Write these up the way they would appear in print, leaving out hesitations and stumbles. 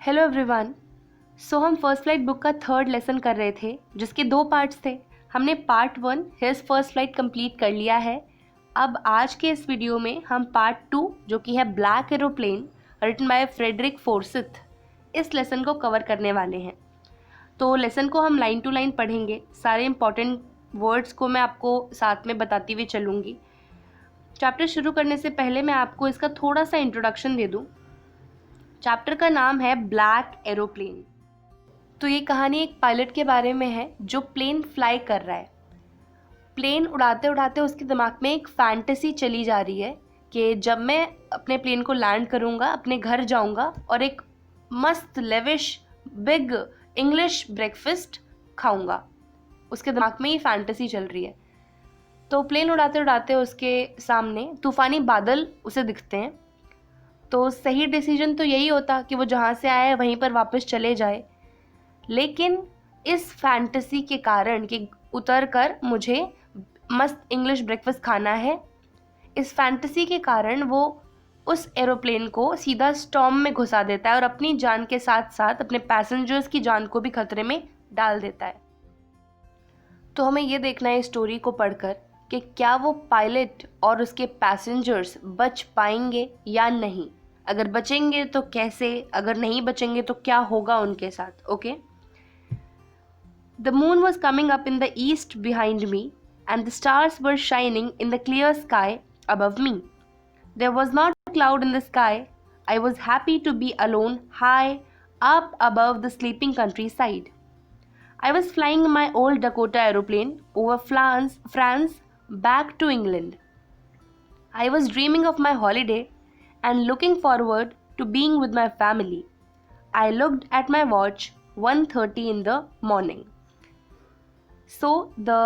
Hello everyone. हम first flight book का third lesson कर रहे थे जिसके दो पार्ट्स थे। हमने part 1 his first flight complete कर लिया है। अब आज के इस वीडियो में हम पार्ट 2 जो कि है black aeroplane written by Frederick Forsyth, इस लेसन को कवर करने वाले हैं। तो लेसन को हम लाइन टू लाइन पढ़ेंगे। सारे इंपॉर्टेंट वर्ड्स को मैं आपको साथ में बताती हुई चलूँगी। चैप्टर शुरू करने से पहले मैं आपको इसका थोड़ा सा इंट्रोडक्शन दे दूँ। चैप्टर का नाम है ब्लैक एरोप्लेन। तो ये कहानी एक पायलट के बारे में है जो प्लेन फ्लाई कर रहा है। प्लेन उड़ाते उड़ाते उसके दिमाग में एक फैंटेसी चली जा रही है कि जब मैं अपने प्लेन को लैंड करूँगा, अपने घर जाऊँगा और एक मस्त लेविश बिग इंग्लिश ब्रेकफास्ट खाऊँगा। उसके दिमाग में ये फैंटेसी चल रही है। तो प्लेन उड़ाते उड़ाते उसके सामने तूफ़ानी बादल उसे दिखते हैं। तो सही डिसीजन तो यही होता कि वो जहाँ से आया है वहीं पर वापस चले जाए, लेकिन इस फैंटेसी के कारण कि उतर कर मुझे मस्त इंग्लिश ब्रेकफास्ट खाना है, इस फैंटेसी के कारण वो उस एरोप्लेन को सीधा स्टॉर्म में घुसा देता है और अपनी जान के साथ साथ अपने पैसेंजर्स की जान को भी खतरे में डाल देता है। तो हमें ये देखना है इस स्टोरी को पढ़कर कि क्या वो पायलट और उसके पैसेंजर्स बच पाएंगे या नहीं। अगर बचेंगे तो कैसे, अगर नहीं बचेंगे तो क्या होगा उनके साथ। Okay. The moon was coming up in the east behind me and the stars were shining in the clear sky above me. There was not a cloud in the sky. I was happy to be alone high up above the sleeping countryside. I was flying my old Dakota aeroplane over France back to England. I was dreaming of my holiday and looking forward to being with my family. I looked at my watch, 1:30 in the morning. So the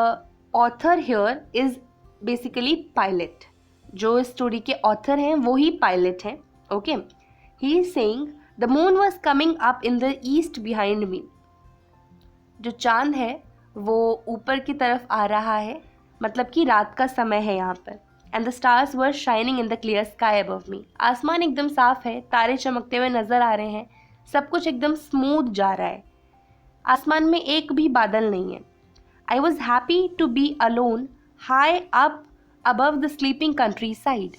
author here is basically pilot. जो इस story के author हैं वो ही pilot हैं। Okay. He is saying the moon was coming up in the east behind me. जो चांद है वो ऊपर की तरफ आ रहा है, मतलब कि रात का समय है यहाँ पर। And the stars were shining in the clear sky above me. आसमान एकदम साफ है, तारे चमकते हुए नजर आ रहे हैं, सब कुछ एकदम स्मूथ जा रहा है, आसमान में एक भी बादल नहीं है। I was happy to be alone high up above the sleeping countryside.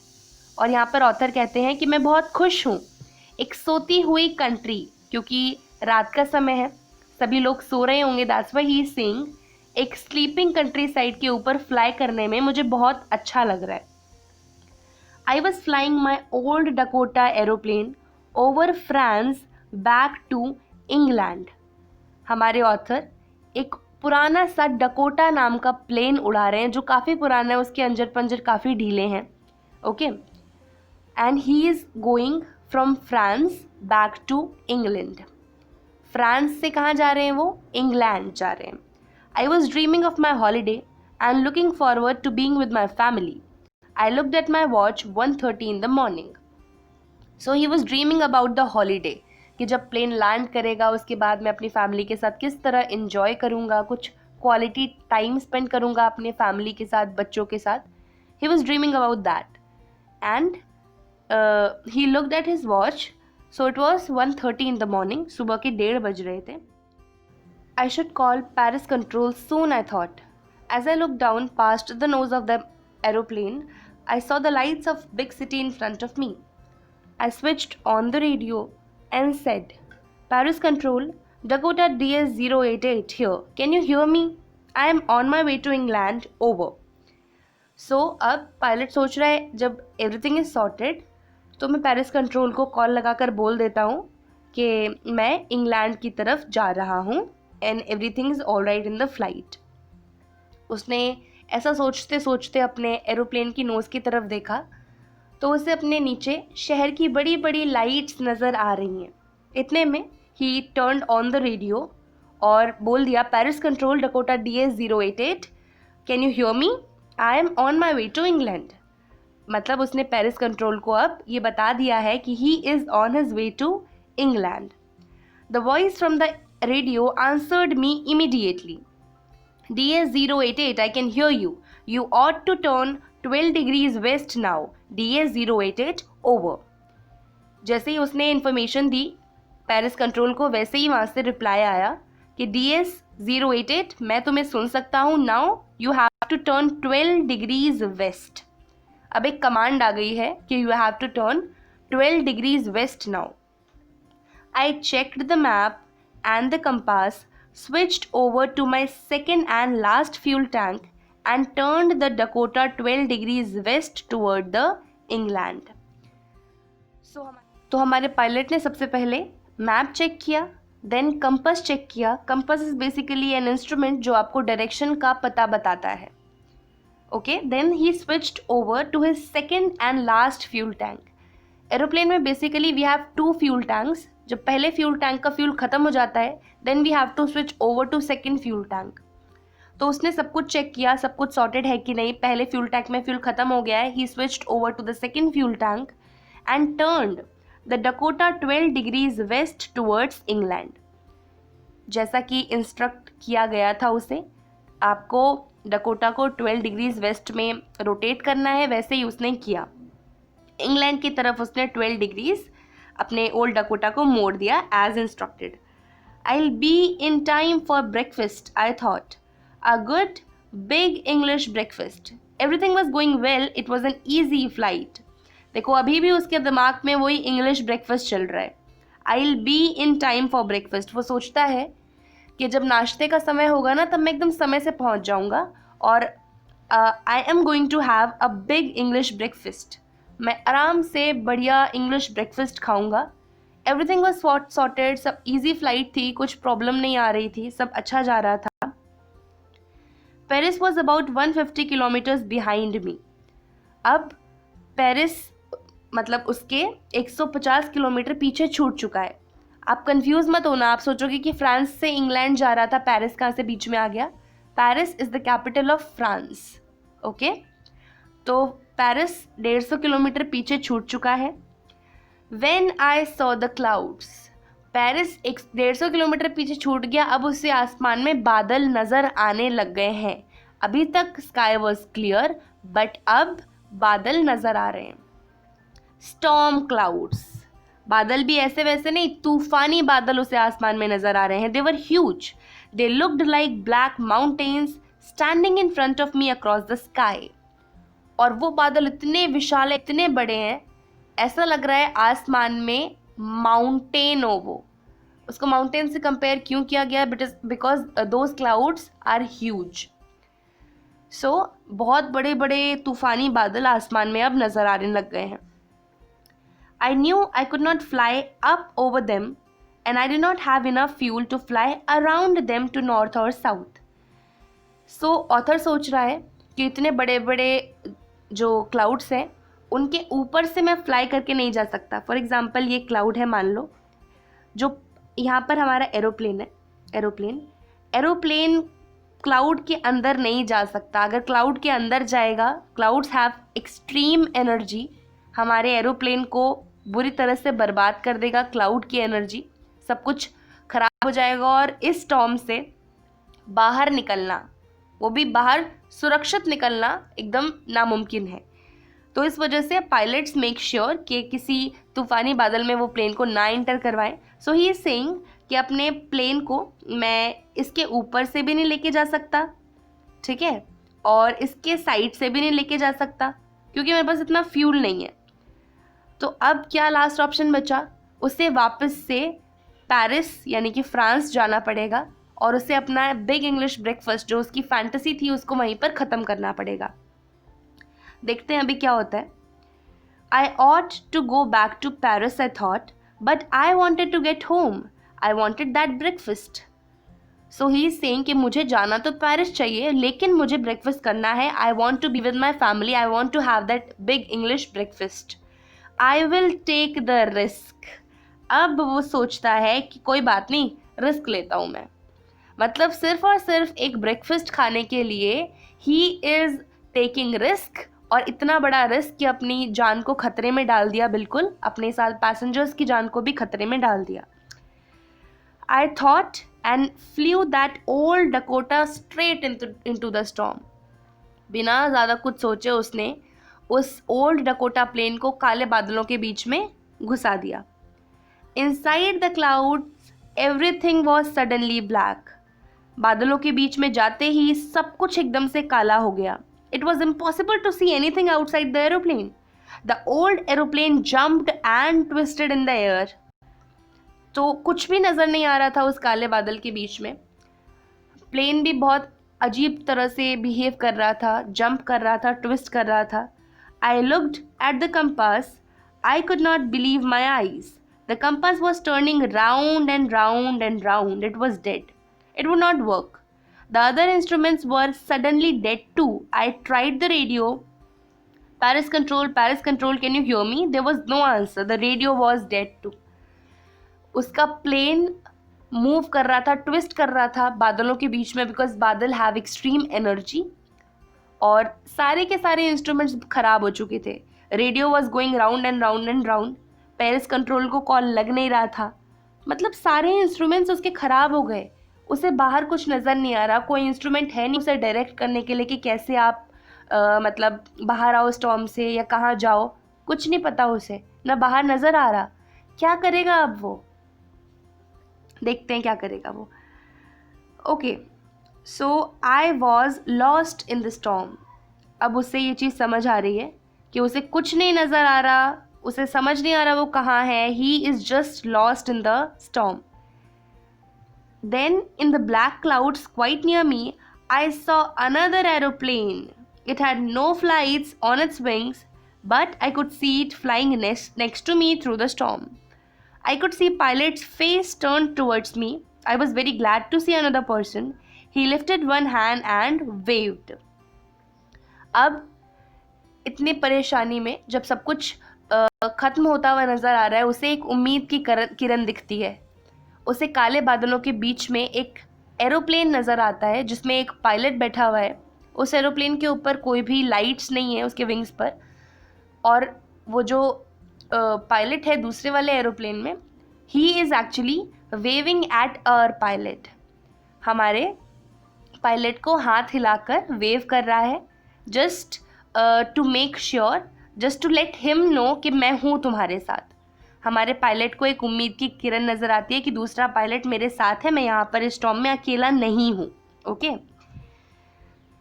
और यहाँ पर ऑथर कहते हैं कि मैं बहुत खुश हूँ एक सोती हुई कंट्री, क्योंकि रात का समय है, सभी लोग सो रहे होंगे। That's why he is saying एक स्लीपिंग कंट्री साइड के ऊपर फ्लाई करने में मुझे बहुत अच्छा लग रहा है। I was flying my old Dakota aeroplane over France back to England. हमारे ऑथर एक पुराना सा डकोटा नाम का प्लेन उड़ा रहे हैं जो काफ़ी पुराना है, उसके अंजर पंजर काफ़ी ढीले हैं। Okay. And he is going from France back to England. France से कहाँ जा रहे हैं वो? इंग्लैंड जा रहे हैं। I was dreaming of my holiday and looking forward to being with my family. I looked at my watch 1:30 in the morning. So he was dreaming about the holiday कि जब प्लेन लैंड करेगा उसके बाद मैं अपनी family के साथ किस तरह इन्जॉय करूँगा, कुछ क्वालिटी टाइम स्पेंड करूँगा अपने फैमिली के साथ, बच्चों के साथ। He was dreaming about that and he looked at his watch. So it was 1:30 in the morning. सुबह के 1:30 बज रहे थे। I should call Paris control soon, I thought. As I looked down past the nose of the aeroplane, I saw the lights of big city in front of me. I switched on the radio and said, Paris control, Dakota DS-088 here. Can you hear me? I am on my way to England. Over. So अब pilot सोच रहा है जब everything is sorted तो मैं Paris control को call लगाकर बोल देता हूँ कि मैं इंग्लैंड की तरफ जा रहा हूँ and everything is all right in the flight. उसने ऐसा सोचते सोचते अपने एरोप्लेन की नोज़ की तरफ देखा तो उसे अपने नीचे शहर की बड़ी बड़ी लाइट्स नज़र आ रही हैं। इतने में ही टर्न्ड ऑन द रेडियो और बोल दिया, Paris control Dakota DS-088, can you hear me? I am on my way to England. मतलब उसने पेरिस कंट्रोल को अब ये बता दिया है कि he is on his way to England. The voice from the radio answered me immediately. DS-088, I can hear you. You ought to turn 12 degrees west now. DS-088, over. जैसे ही उसने information दी Paris control को वैसे ही वहाँ से reply आया कि DS-088 मैं तुम्हें सुन सकता हूँ, now you have to turn 12 degrees west. अब एक कमांड आ गई है कि you have to turn 12 degrees west now. I checked the map and the compass, switched over to my second and last fuel tank and turned the Dakota 12 degrees west toward the England. तो हमारे pilot ने सबसे पहले map check किया, then compass check किया। Compass is basically an instrument जो आपको direction का पता बताता है। Okay, then he switched over to his second and last fuel tank. Aeroplane में basically we have 2 fuel tanks. जब पहले फ्यूल टैंक का फ्यूल खत्म हो जाता है then we have to switch over to second fuel tank. तो उसने सब कुछ चेक किया, सब कुछ सॉर्टेड है कि नहीं, पहले फ्यूल टैंक में फ्यूल खत्म हो गया है। He switched over to the second fuel tank and turned the Dakota 12 degrees west towards England. जैसा कि इंस्ट्रक्ट किया गया था उसे, आपको डकोटा को 12 डिग्रीज वेस्ट में रोटेट करना है, वैसे ही उसने किया। इंग्लैंड की तरफ उसने 12 डिग्रीज अपने ओल्ड डकोटा को मोड़ दिया as instructed. I'll be in time for breakfast, I thought. A good, big English breakfast. Everything was going well. It was an easy flight. देखो अभी भी उसके दिमाग में वही इंग्लिश ब्रेकफास्ट चल रहा है। I'll be in time for breakfast. वो सोचता है कि जब नाश्ते का समय होगा ना तब मैं एकदम समय से पहुंच जाऊंगा और I am going to have a big English breakfast. मैं आराम से बढ़िया इंग्लिश ब्रेकफास्ट खाऊंगा। एवरीथिंग वॉज सॉर्टेड, सब इजी फ्लाइट थी, कुछ प्रॉब्लम नहीं आ रही थी, सब अच्छा जा रहा था। Paris was about 150 kilometres behind me. अब पेरिस मतलब उसके 150 किलोमीटर पीछे छूट चुका है। आप कंफ्यूज मत होना, आप सोचोगे कि फ्रांस से इंग्लैंड जा रहा था, पेरिस कहाँ से बीच में आ गया। Paris is the capital of France. Okay, तो पेरिस 150 किलोमीटर पीछे छूट चुका है। When I saw the clouds, Paris 150 kilometre पीछे छूट गया। अब उसे आसमान में बादल नजर आने लग गए हैं। अभी तक स्काई वॉज क्लियर बट अब बादल नजर आ रहे हैं। स्टॉर्म क्लाउड्स, बादल भी ऐसे वैसे नहीं, तूफानी बादल उसे आसमान में नजर आ रहे हैं। They were huge, they looked like black mountains standing in front of me across the sky. और वो बादल इतने विशाल, इतने बड़े हैं, ऐसा लग रहा है आसमान में माउंटेन हो वो। उसको माउंटेन से कंपेयर क्यों किया गया? Because those clouds are huge. So बहुत बड़े बड़े तूफानी बादल आसमान में अब नजर आने लग गए हैं। I knew I could not fly up over them and I did not have enough fuel to fly around them to north or south. So author सोच रहा है कि इतने बड़े बड़े जो क्लाउड्स हैं उनके ऊपर से मैं फ्लाई करके नहीं जा सकता। फॉर एग्जाम्पल ये क्लाउड है मान लो, जो यहाँ पर हमारा एरोप्लेन है। एरोप्लेन क्लाउड के अंदर नहीं जा सकता। अगर क्लाउड के अंदर जाएगा, क्लाउड्स हैव एक्सट्रीम एनर्जी, हमारे एरोप्लेन को बुरी तरह से बर्बाद कर देगा। क्लाउड की एनर्जी, सब कुछ खराब हो जाएगा और इस स्टॉर्म से बाहर निकलना, वो भी बाहर सुरक्षित निकलना एकदम नामुमकिन है। तो इस वजह से पायलट्स मेक श्योर कि किसी तूफानी बादल में वो प्लेन को ना एंटर करवाएं। सो ही इज सेइंग कि अपने प्लेन को मैं इसके ऊपर से भी नहीं लेके जा सकता, ठीक है, और इसके साइड से भी नहीं लेके जा सकता क्योंकि मेरे पास इतना फ्यूल नहीं है। तो अब क्या लास्ट ऑप्शन बचा? उसे वापस से पेरिस यानी कि फ्रांस जाना पड़ेगा और उसे अपना बिग इंग्लिश ब्रेकफास्ट जो उसकी फैंटेसी थी उसको वहीं पर ख़त्म करना पड़ेगा। देखते हैं अभी क्या होता है। I ought to go back to Paris, I thought, but I wanted to get home. I wanted that breakfast. So he is saying कि मुझे जाना तो पेरिस चाहिए लेकिन मुझे ब्रेकफास्ट करना है। I want to be with my family. I want to have that big English breakfast. I will take the risk. अब वो सोचता है कि कोई बात नहीं, रिस्क लेता हूँ मैं। मतलब सिर्फ और सिर्फ एक ब्रेकफास्ट खाने के लिए ही इज़ टेकिंग रिस्क, और इतना बड़ा रिस्क कि अपनी जान को खतरे में डाल दिया, बिल्कुल अपने साथ पैसेंजर्स की जान को भी खतरे में डाल दिया। I thought and flew that old Dakota straight into the storm. बिना ज़्यादा कुछ सोचे उसने उस ओल्ड डकोटा प्लेन को काले बादलों के बीच में घुसा दिया। Inside the clouds, everything was suddenly black. बादलों के बीच में जाते ही सब कुछ एकदम से काला हो गया. It was impossible to see anything outside the aeroplane. The old aeroplane jumped and twisted in the air. तो कुछ भी नज़र नहीं आ रहा था उस काले बादल के बीच में. प्लेन भी बहुत अजीब तरह से बिहेव कर रहा था, जंप कर रहा था, ट्विस्ट कर रहा था. I looked at the compass. I could not believe my eyes. The compass was turning round and round and round. It was dead. It would not work. The other instruments were suddenly dead too. I tried the radio. Paris control, can you hear me? There was no answer. The radio was dead too. उसका plane move कर रहा था, twist कर रहा था बादलों के बीच में, बिकॉज बादल हैव एक्सट्रीम एनर्जी, और सारे के सारे इंस्ट्रूमेंट्स खराब हो चुके थे. Radio was going round and round and round. Paris control को कॉल लग नहीं रहा था. मतलब सारे इंस्ट्रूमेंट्स उसके ख़राब हो गए. उसे बाहर कुछ नज़र नहीं आ रहा, कोई इंस्ट्रूमेंट है नहीं उसे डायरेक्ट करने के लिए कि कैसे आप मतलब बाहर आओ स्टॉर्म से या कहाँ जाओ. कुछ नहीं पता उसे, ना बाहर नज़र आ रहा. क्या करेगा अब वो? देखते हैं क्या करेगा वो. Okay, so I was lost in the storm. अब उसे ये चीज़ समझ आ रही है कि उसे कुछ नहीं नज़र आ रहा, उसे समझ नहीं आ रहा वो कहाँ है. He is just lost in the storm. Then in the black clouds quite near me I saw another aeroplane. It had no flights on its wings, but I could see it flying next to me through the storm. I could see pilot's face turned towards me. I was very glad to see another person. He lifted one hand and waved. अब इतनी परेशानी में जब सब कुछ ख़त्म होता हुआ नज़र आ रहा है, उसे एक उम्मीद की किरण दिखती है. उसे काले बादलों के बीच में एक एरोप्लेन नज़र आता है जिसमें एक पायलट बैठा हुआ है. उस एरोप्लेन के ऊपर कोई भी लाइट्स नहीं है उसके विंग्स पर, और वो जो पायलट है दूसरे वाले एरोप्लेन में, he is actually waving at our pilot. हमारे पायलट को हाथ हिलाकर वेव कर रहा है, just to make sure, just to let him know कि मैं हूँ तुम्हारे साथ. हमारे पायलट को एक उम्मीद की किरण नज़र आती है कि दूसरा पायलट मेरे साथ है, मैं यहाँ पर इस स्टॉर्म में अकेला नहीं हूँ. Okay.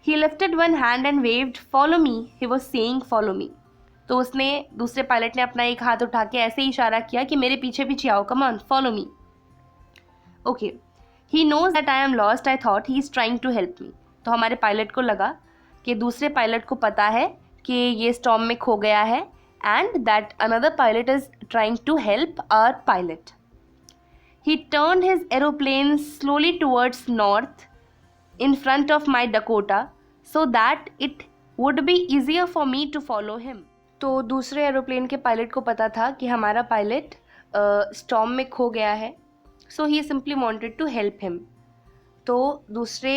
He lifted one hand and waived, follow me. He was saying follow me. तो उसने, दूसरे पायलट ने अपना एक हाथ उठा के ऐसे ही इशारा किया कि मेरे पीछे पीछे आओ, come on follow me. Okay. He knows that I am lost. I thought he is trying to help me. तो हमारे पायलट को लगा कि दूसरे पायलट को पता है कि ये स्टॉर्म में खो गया है, and that another pilot is trying to help our pilot. He turned his aeroplane slowly towards north in front of my Dakota so that it would be easier for me to follow him. तो दूसरे aeroplane के pilot को पता था कि हमारा pilot storm में खो गया है, so he simply wanted to help him. तो दूसरे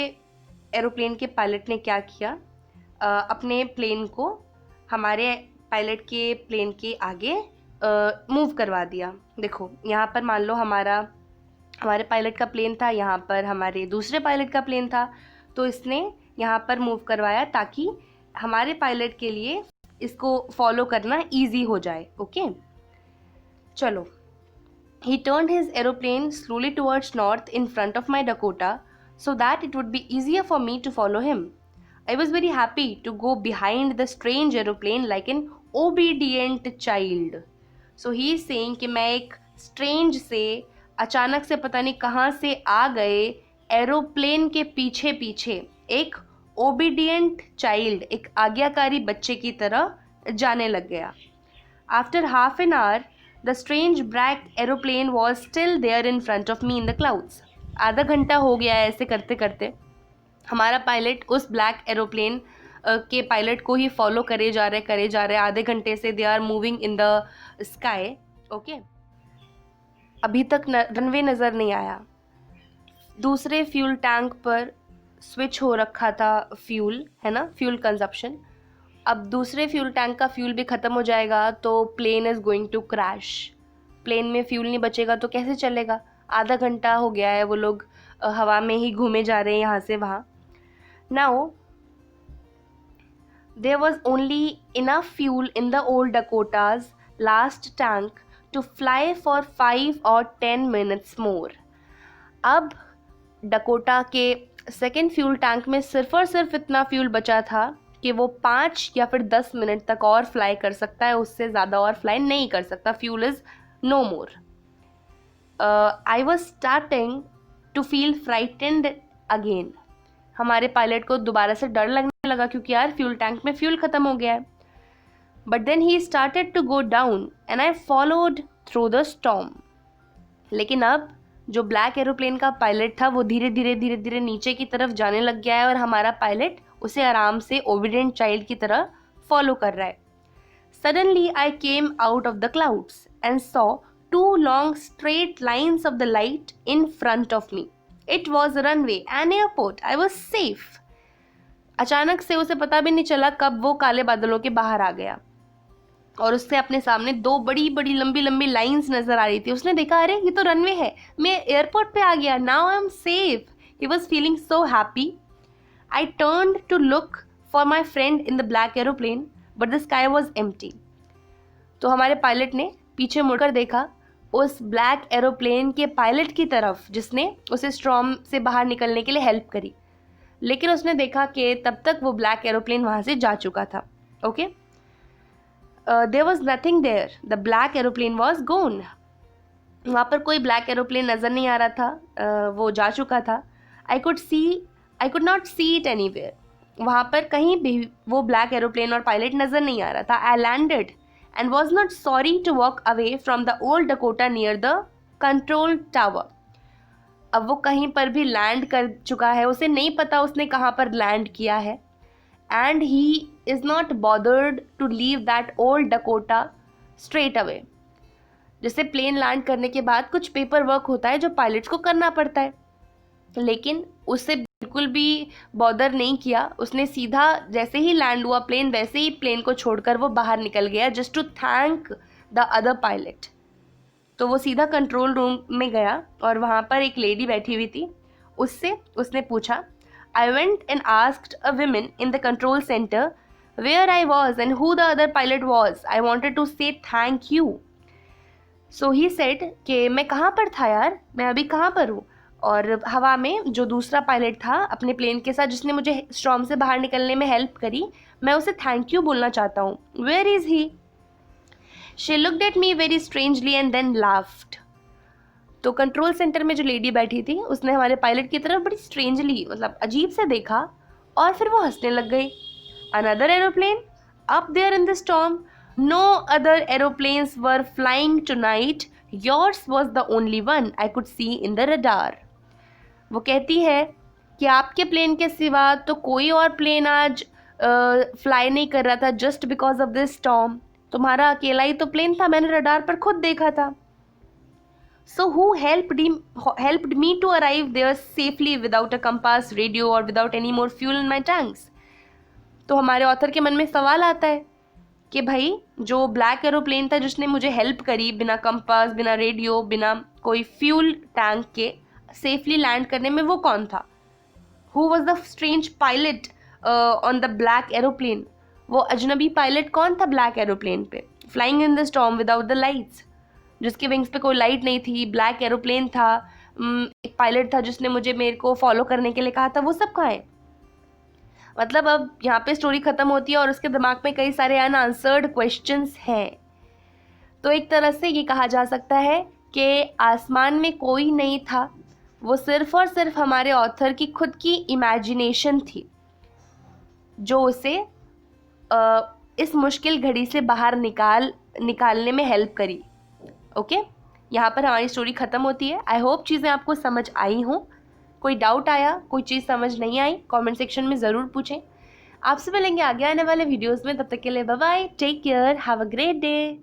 एरोप्लेन के पायलट ने क्या किया, अपने प्लेन को हमारे पायलट के प्लेन के आगे मूव करवा दिया. देखो यहाँ पर मान लो हमारे पायलट का प्लेन था, यहाँ पर हमारे दूसरे पायलट का प्लेन था, तो इसने यहाँ पर मूव करवाया ताकि हमारे पायलट के लिए इसको फॉलो करना इजी हो जाए. ओके, चलो. He turned his aeroplane slowly towards north in front of my Dakota so that it would be easier for me to follow him. I was very happy to go behind the strange aeroplane like an obedient child. So he is saying कि मैं एक strange से, अचानक से पता नहीं कहाँ से आ गए एरोप्लेन के पीछे पीछे एक ओबीडियंट चाइल्ड, एक आज्ञाकारी बच्चे की तरह जाने लग गया. After half an hour the strange black aeroplane was still there in front of me in the clouds. आधा घंटा हो गया है ऐसे करते करते. हमारा पायलट उस ब्लैक एरोप्लेन के पायलट को ही फॉलो करे जा रहे. आधे घंटे से they are moving in the sky. Okay. अभी तक रनवे नज़र नहीं आया. दूसरे फ्यूल टैंक पर स्विच हो रखा था फ्यूल, है ना, फ्यूल कंजप्शन. अब दूसरे फ्यूल टैंक का फ्यूल भी ख़त्म हो जाएगा तो plane is going to crash. Plane में फ्यूल नहीं बचेगा तो कैसे चलेगा. आधा घंटा हो गया है, वो लोग हवा में ही घूमे जा रहे हैं यहाँ से वहाँ. Now there was only enough fuel in the old Dakota's last tank to fly for 5 or 10 minutes more. अब डकोटा के सेकेंड फ्यूल टैंक में सिर्फ और सिर्फ इतना फ्यूल बचा था कि वो 5 या फिर 10 मिनट तक और फ्लाई कर सकता है, उससे ज़्यादा और फ्लाई नहीं कर सकता. Fuel is no more. I was starting to feel frightened again. हमारे पायलट को दोबारा से डर लगने लगा क्योंकि यार फ्यूल टैंक में फ्यूल ख़त्म हो गया है. But then he started to go down and I followed through the storm. लेकिन अब जो ब्लैक एरोप्लेन का पायलट था वो धीरे धीरे नीचे की तरफ जाने लग गया है और हमारा पायलट उसे आराम से ओबीडिएंट चाइल्ड की तरह फॉलो कर रहा है. Suddenly I came out of the clouds and saw 2 long straight lines of the light in front of me. It was a runway, an airport. I was safe. अचानक से उसे पता भी नहीं चला कब वो काले बादलों के बाहर आ गया और उससे अपने सामने 2 बड़ी बड़ी लंबी लंबी लाइंस नजर आ रही थी. उसने देखा अरे ये तो रनवे है, मैं एयरपोर्ट पे आ गया. Now I am safe. He was feeling so happy. I turned to look for my friend in the black aeroplane but the sky was empty. तो हमारे पायलट ने पीछे मुड़कर देखा उस ब्लैक एरोप्लेन के पायलट की तरफ जिसने उसे स्टॉर्म से बाहर निकलने के लिए हेल्प करी. लेकिन उसने देखा कि तब तक वो ब्लैक एरोप्लेन वहाँ से जा चुका था. Okay, there was nothing there. The black aeroplane was gone. वहाँ पर कोई ब्लैक एरोप्लेन नज़र नहीं आ रहा था, वो जा चुका था. आई could not see it anywhere. वहाँ पर कहीं भी वो ब्लैक एरोप्लेन और पायलट नज़र नहीं आ रहा था. I landed and was not sorry to walk away from the old Dakota near the control tower. अब वो कहीं पर भी लैंड कर चुका है, उसे नहीं पता उसने कहाँ पर लैंड किया है. and he is not bothered to leave that old Dakota straight away. जैसे प्लेन लैंड करने के बाद कुछ पेपर वर्क होता है जो पायलट्स को करना पड़ता है, लेकिन उससे बिल्कुल भी बॉदर नहीं किया. उसने सीधा जैसे ही लैंड हुआ प्लेन वैसे ही प्लेन को छोड़कर वो बाहर निकल गया just to thank the other pilot. तो वो सीधा कंट्रोल रूम में गया और वहाँ पर एक लेडी बैठी हुई थी. उससे उसने पूछा, I went and asked a women in the control centre where I was and who the other pilot was. I wanted to say thank you. So he said कि मैं कहाँ पर था यार, मैं अभी कहाँ पर हूँ. और हवा में जो दूसरा पायलट था अपने प्लेन के साथ जिसने मुझे स्टॉर्म से बाहर निकलने में हेल्प करी, मैं उसे थैंक यू बोलना चाहता हूँ. Where is he. She looked at me very strangely and then laughed. तो कंट्रोल सेंटर में जो लेडी बैठी थी उसने हमारे पायलट की तरफ बड़ी स्ट्रेंजली मतलब अजीब से देखा और फिर वो हंसने लग गई. Another aeroplane up there in the storm. No other aeroplanes were flying tonight. Yours was the only one I could see in the radar. वो कहती है कि आपके प्लेन के सिवा तो कोई और प्लेन आज फ्लाई नहीं कर रहा था just because of this storm. तुम्हारा अकेला ही तो प्लेन था, मैंने रडार पर खुद देखा था. So who helped me to arrive there safely without a compass, radio और without any more fuel in my tanks. तो हमारे ऑथर के मन में सवाल आता है कि भाई जो ब्लैक एरोप्लेन था जिसने मुझे हेल्प करी बिना कंपास, बिना रेडियो, बिना कोई फ्यूल टैंक के सेफली लैंड करने में, वो कौन था? Who was the strange pilot on the black aeroplane. वो अजनबी पायलट कौन था ब्लैक एरोप्लेन पे, flying in the storm without the lights, जिसके विंग्स पे कोई लाइट नहीं थी, ब्लैक एरोप्लेन था, एक पायलट था जिसने मुझे मेरे को फॉलो करने के लिए कहा था. वो सब कहाँ है? मतलब अब यहाँ पे स्टोरी ख़त्म होती है और उसके दिमाग में कई सारे अनआंसर्ड क्वेश्चंस हैं. तो एक तरह से ये कहा जा सकता है कि आसमान में कोई नहीं था, वो सिर्फ और सिर्फ हमारे ऑथर की खुद की इमेजिनेशन थी जो उसे इस मुश्किल घड़ी से बाहर निकालने में हेल्प करी. ओके, यहाँ पर हमारी स्टोरी ख़त्म होती है. आई होप चीज़ें आपको समझ आई हों. कोई डाउट आया, कोई चीज़ समझ नहीं आई, कमेंट सेक्शन में ज़रूर पूछें. आपसे मिलेंगे आगे आने वाले वीडियोस में. तब तक के लिए bye bye, take care, have a great day.